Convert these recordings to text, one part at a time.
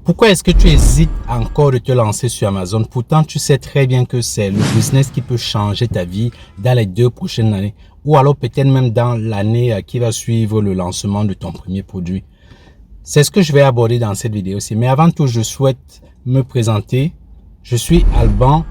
Pourquoi est-ce que tu hésites encore de te lancer sur Amazon? Pourtant, tu sais très bien que c'est le business qui peut changer ta vie dans les 2 prochaines années ou alors peut-être même dans l'année qui va suivre le lancement de ton premier produit. C'est ce que je vais aborder dans cette vidéo-ci. Mais avant tout, je souhaite me présenter. Je suis Alban,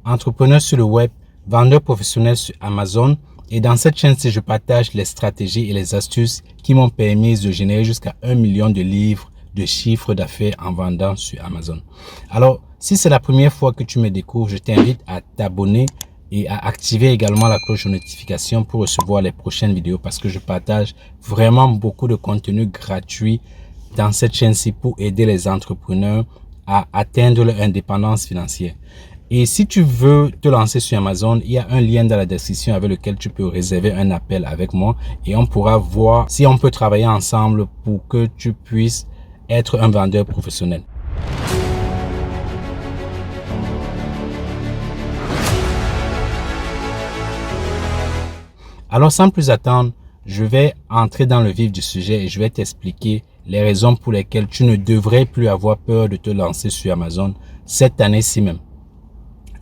entrepreneur sur le web, vendeur professionnel sur Amazon. Et dans cette chaîne-ci, je partage les stratégies et les astuces qui m'ont permis de générer jusqu'à 1 million de livres de chiffre d'affaires en vendant sur Amazon. Alors, si c'est la première fois que tu me découvres, je t'invite à t'abonner et à activer également la cloche de notification pour recevoir les prochaines vidéos parce que je partage vraiment beaucoup de contenu gratuit dans cette chaîne-ci pour aider les entrepreneurs à atteindre leur indépendance financière. Et si tu veux te lancer sur Amazon, il y a un lien dans la description avec lequel tu peux réserver un appel avec moi et on pourra voir si on peut travailler ensemble pour que tu puisses être un vendeur professionnel. Alors sans plus attendre, je vais entrer dans le vif du sujet et je vais t'expliquer les raisons pour lesquelles tu ne devrais plus avoir peur de te lancer sur Amazon cette année-ci même.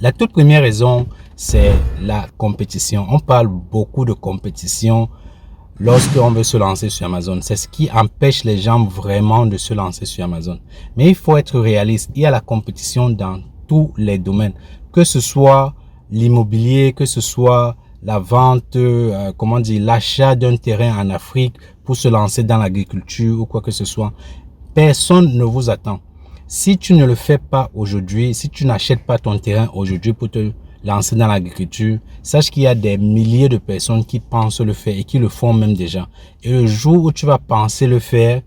La toute première raison, c'est la compétition. On parle beaucoup de compétition lorsqu'on veut se lancer sur Amazon. C'est ce qui empêche les gens vraiment de se lancer sur Amazon. Mais il faut être réaliste. Il y a la compétition dans tous les domaines. Que ce soit l'immobilier, que ce soit la vente, l'achat d'un terrain en Afrique pour se lancer dans l'agriculture ou quoi que ce soit. Personne ne vous attend. Si tu ne le fais pas aujourd'hui, si tu n'achètes pas ton terrain aujourd'hui pour te lancer dans l'agriculture, sache qu'il y a des milliers de personnes qui pensent le faire et qui le font même déjà. Et le jour où tu vas penser le faire,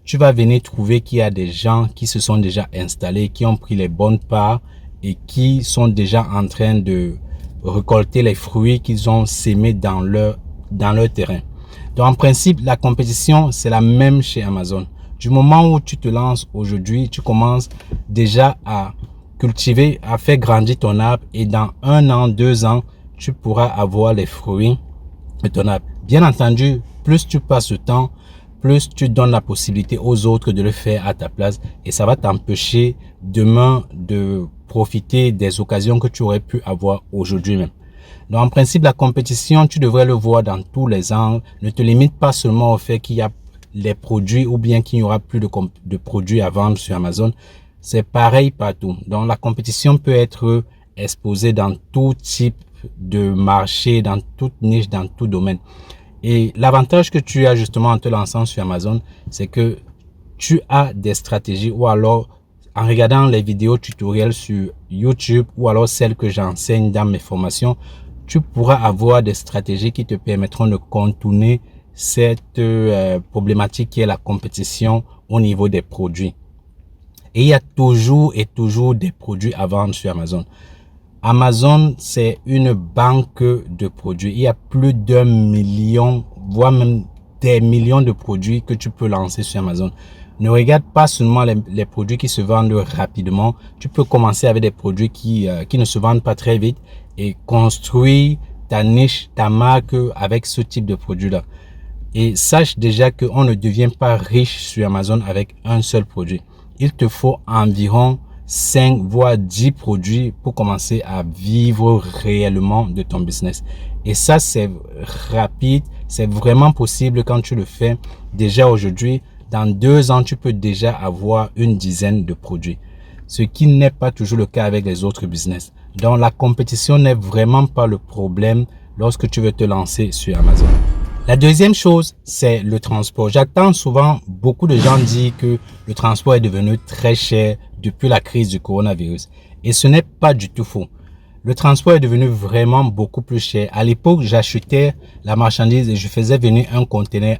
tu vas venir trouver qu'il y a des gens qui se sont déjà installés, qui ont pris les bonnes parts et qui sont déjà en train de récolter les fruits qu'ils ont sémés dans leur terrain. Donc en principe, la compétition, c'est la même chez Amazon. Du moment où tu te lances aujourd'hui, tu commences déjà à cultiver, à faire grandir ton arbre et dans 1 an, 2 ans, tu pourras avoir les fruits de ton arbre. Bien entendu, plus tu passes le temps, plus tu donnes la possibilité aux autres de le faire à ta place et ça va t'empêcher demain de profiter des occasions que tu aurais pu avoir aujourd'hui même. Donc en principe, la compétition, tu devrais le voir dans tous les angles. Ne te limite pas seulement au fait qu'il y a les produits ou bien qu'il n'y aura plus de produits à vendre sur Amazon. C'est pareil partout. Donc la compétition peut être exposée dans tout type de marché, dans toute niche, dans tout domaine. Et l'avantage que tu as justement en te lançant sur Amazon, c'est que tu as des stratégies ou alors en regardant les vidéos tutoriels sur YouTube ou alors celles que j'enseigne dans mes formations, tu pourras avoir des stratégies qui te permettront de contourner cette problématique qui est la compétition au niveau des produits. Et il y a toujours des produits à vendre sur Amazon. Amazon, c'est une banque de produits. Il y a plus d'1 million, voire même des millions de produits que tu peux lancer sur Amazon. Ne regarde pas seulement les produits qui se vendent rapidement. Tu peux commencer avec des produits qui ne se vendent pas très vite et construire ta niche, ta marque avec ce type de produit-là. Et sache déjà qu'on ne devient pas riche sur Amazon avec un seul produit. Il te faut environ 5 voire 10 produits pour commencer à vivre réellement de ton business. Et ça, c'est rapide, c'est vraiment possible quand tu le fais déjà aujourd'hui. Dans 2 ans, tu peux déjà avoir une dizaine de produits. Ce qui n'est pas toujours le cas avec les autres business. Donc, la compétition n'est vraiment pas le problème lorsque tu veux te lancer sur Amazon. La deuxième chose, c'est le transport. J'entends souvent beaucoup de gens dire que le transport est devenu très cher depuis la crise du coronavirus. Et ce n'est pas du tout faux. Le transport est devenu vraiment beaucoup plus cher. À l'époque, j'achetais la marchandise et je faisais venir un conteneur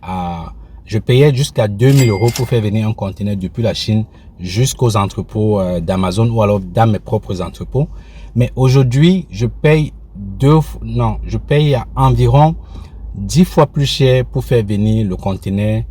je payais jusqu'à 2000 € pour faire venir un conteneur depuis la Chine jusqu'aux entrepôts d'Amazon ou alors dans mes propres entrepôts. Mais aujourd'hui, je paye environ 10 fois plus cher pour faire venir le conteneur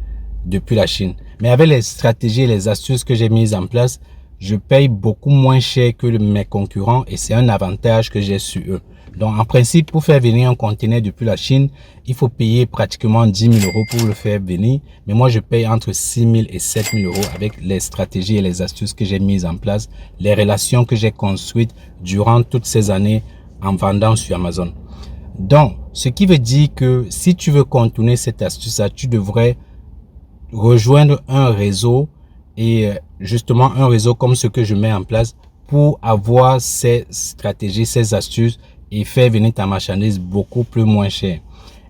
depuis la Chine. Mais avec les stratégies et les astuces que j'ai mises en place, je paye beaucoup moins cher que mes concurrents et c'est un avantage que j'ai sur eux. Donc, en principe, pour faire venir un conteneur depuis la Chine, il faut payer pratiquement 10 000 euros pour le faire venir. Mais moi, je paye entre 6 000 et 7 000 euros avec les stratégies et les astuces que j'ai mises en place, les relations que j'ai construites durant toutes ces années en vendant sur Amazon. Donc, ce qui veut dire que si tu veux contourner cette astuce-là, tu devrais rejoindre un réseau et justement un réseau comme ce que je mets en place pour avoir ces stratégies, ces astuces et faire venir ta marchandise beaucoup plus moins cher.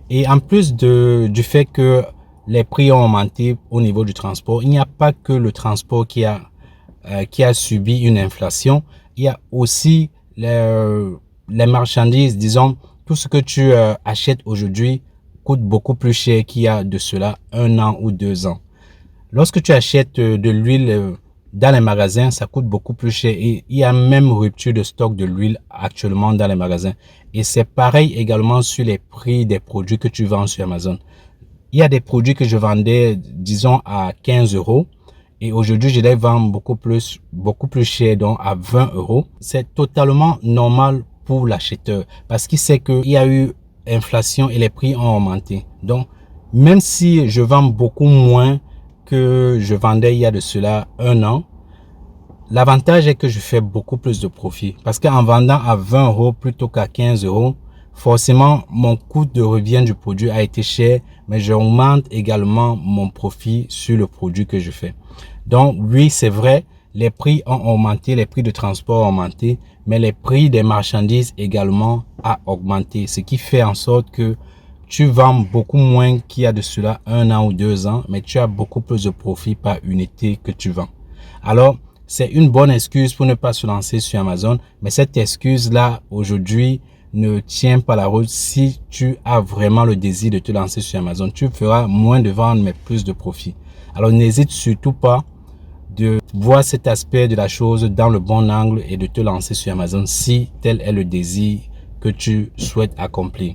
Et en plus du fait que les prix ont augmenté au niveau du transport, il n'y a pas que le transport qui a subi une inflation, il y a aussi les marchandises, disons, tout ce que tu achètes aujourd'hui coûte beaucoup plus cher qu'il y a de cela 1 an ou 2 ans. Lorsque tu achètes de l'huile dans les magasins, ça coûte beaucoup plus cher et il y a même rupture de stock de l'huile actuellement dans les magasins. Et c'est pareil également sur les prix des produits que tu vends sur Amazon. Il y a des produits que je vendais, disons, à 15 euros et aujourd'hui, je les vends beaucoup plus cher, donc à 20 euros. C'est totalement normal pour l'acheteur parce qu'il sait qu'il y a eu inflation et les prix ont augmenté. Donc, même si je vends beaucoup moins que je vendais il y a de cela 1 an, l'avantage est que je fais beaucoup plus de profit parce qu'en vendant à 20 euros plutôt qu'à 15 euros, forcément mon coût de revient du produit a été cher, mais j'augmente également mon profit sur le produit que je fais. Donc oui, c'est vrai, les prix ont augmenté, les prix de transport ont augmenté, mais les prix des marchandises également a augmenté, ce qui fait en sorte que tu vends beaucoup moins qu'il y a de cela 1 an ou 2 ans, mais tu as beaucoup plus de profit par unité que tu vends. Alors, c'est une bonne excuse pour ne pas se lancer sur Amazon, mais cette excuse-là, aujourd'hui, ne tient pas la route. Si tu as vraiment le désir de te lancer sur Amazon, tu feras moins de ventes, mais plus de profit. Alors, n'hésite surtout pas de voir cet aspect de la chose dans le bon angle et de te lancer sur Amazon si tel est le désir que tu souhaites accomplir.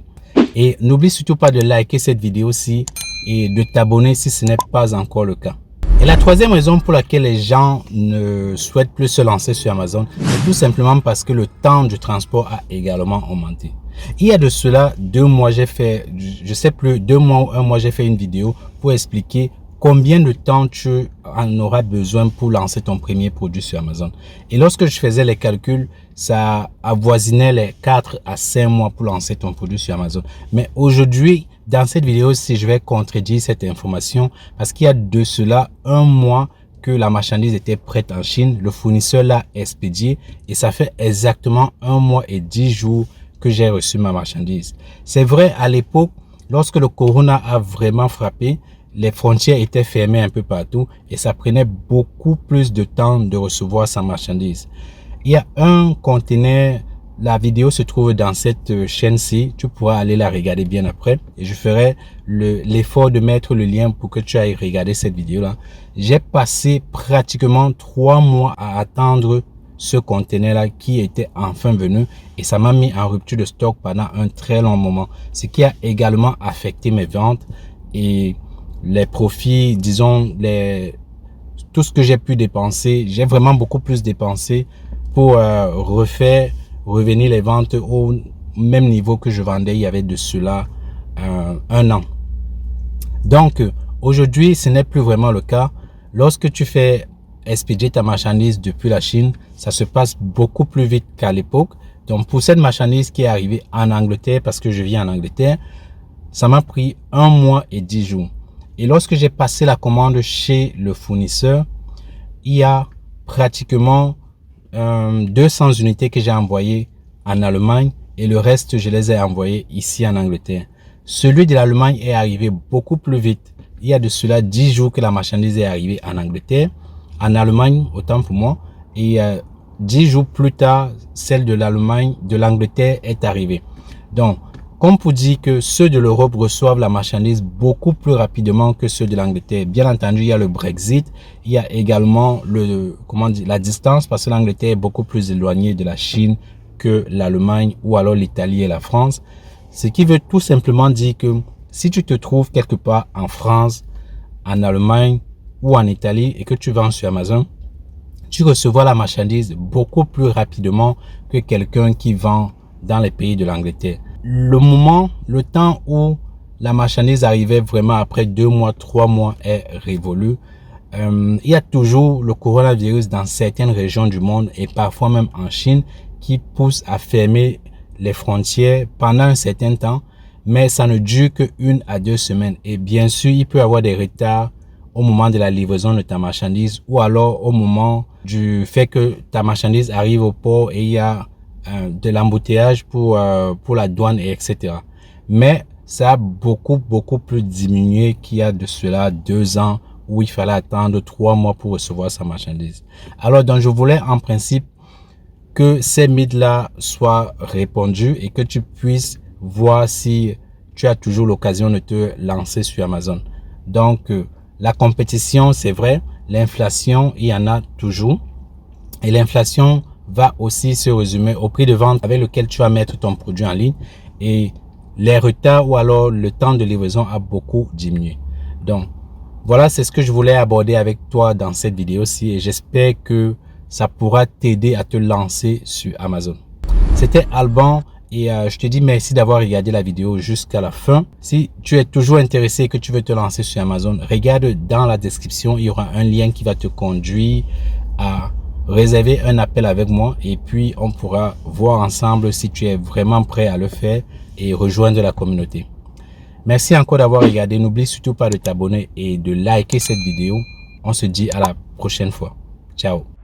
Et n'oublie surtout pas de liker cette vidéo-ci et de t'abonner si ce n'est pas encore le cas. Et la troisième raison pour laquelle les gens ne souhaitent plus se lancer sur Amazon, c'est tout simplement parce que le temps du transport a également augmenté. Il y a de cela 2 mois, j'ai fait, je sais plus, 2 mois ou 1 mois, j'ai fait une vidéo pour expliquer combien de temps tu en auras besoin pour lancer ton premier produit sur Amazon. Et lorsque je faisais les calculs, ça avoisinait les 4 à 5 mois pour lancer ton produit sur Amazon. Mais aujourd'hui, dans cette vidéo-ci, je vais contredire cette information parce qu'il y a de cela 1 mois que la marchandise était prête en Chine. Le fournisseur l'a expédié et ça fait exactement 1 mois et 10 jours que j'ai reçu ma marchandise. C'est vrai, à l'époque, lorsque le corona a vraiment frappé, les frontières étaient fermées un peu partout et ça prenait beaucoup plus de temps de recevoir sa marchandise. Il y a un conteneur, la vidéo se trouve dans cette chaîne-ci, tu pourras aller la regarder bien après et je ferai l'effort de mettre le lien pour que tu ailles regarder cette vidéo-là. J'ai passé pratiquement 3 mois à attendre ce conteneur-là qui était enfin venu et ça m'a mis en rupture de stock pendant un très long moment, ce qui a également affecté mes ventes et les profits, disons, tout ce que j'ai pu dépenser. J'ai vraiment beaucoup plus dépensé pour revenir les ventes au même niveau que je vendais il y avait de cela 1 an. Donc, aujourd'hui, ce n'est plus vraiment le cas. Lorsque tu fais expédier ta marchandise depuis la Chine, ça se passe beaucoup plus vite qu'à l'époque. Donc, pour cette marchandise qui est arrivée en Angleterre, parce que je vis en Angleterre, ça m'a pris 1 mois et 10 jours. Et lorsque j'ai passé la commande chez le fournisseur, il y a pratiquement 200 unités que j'ai envoyées en Allemagne et le reste, je les ai envoyées ici en Angleterre. Celui de l'Allemagne est arrivé beaucoup plus vite. Il y a de cela 10 jours que la marchandise est arrivée en Angleterre, en Allemagne, autant pour moi. Et 10 jours plus tard, celle de l'Allemagne, de l'Angleterre est arrivée. Donc, comme pour dire que ceux de l'Europe reçoivent la marchandise beaucoup plus rapidement que ceux de l'Angleterre. Bien entendu, il y a le Brexit, il y a également la distance parce que l'Angleterre est beaucoup plus éloignée de la Chine que l'Allemagne ou alors l'Italie et la France. Ce qui veut tout simplement dire que si tu te trouves quelque part en France, en Allemagne ou en Italie et que tu vends sur Amazon, tu recevras la marchandise beaucoup plus rapidement que quelqu'un qui vend dans les pays de l'Angleterre. Le temps où la marchandise arrivait vraiment après 2 mois, 3 mois est révolu. Il y a toujours le coronavirus dans certaines régions du monde et parfois même en Chine qui pousse à fermer les frontières pendant un certain temps, mais ça ne dure que 1 à 2 semaines. Et bien sûr, il peut y avoir des retards au moment de la livraison de ta marchandise ou alors au moment du fait que ta marchandise arrive au port et il y a de l'embouteillage pour la douane et etc. Mais ça a beaucoup plus diminué qu'il y a de cela 2 ans où il fallait attendre 3 mois pour recevoir sa marchandise. Alors donc je voulais en principe que ces mythes-là soient répandus et que tu puisses voir si tu as toujours l'occasion de te lancer sur Amazon. Donc la compétition, c'est vrai, l'inflation, il y en a toujours. Et l'inflation va aussi se résumer au prix de vente avec lequel tu vas mettre ton produit en ligne. Et les retards ou alors le temps de livraison a beaucoup diminué. Donc, voilà, c'est ce que je voulais aborder avec toi dans cette vidéo-ci et j'espère que ça pourra t'aider à te lancer sur Amazon. C'était Alban et je te dis merci d'avoir regardé la vidéo jusqu'à la fin. Si tu es toujours intéressé et que tu veux te lancer sur Amazon, regarde dans la description, il y aura un lien qui va te conduire à réserver un appel avec moi et puis on pourra voir ensemble si tu es vraiment prêt à le faire et rejoindre la communauté. Merci encore d'avoir regardé. N'oublie surtout pas de t'abonner et de liker cette vidéo. On se dit à la prochaine fois. Ciao.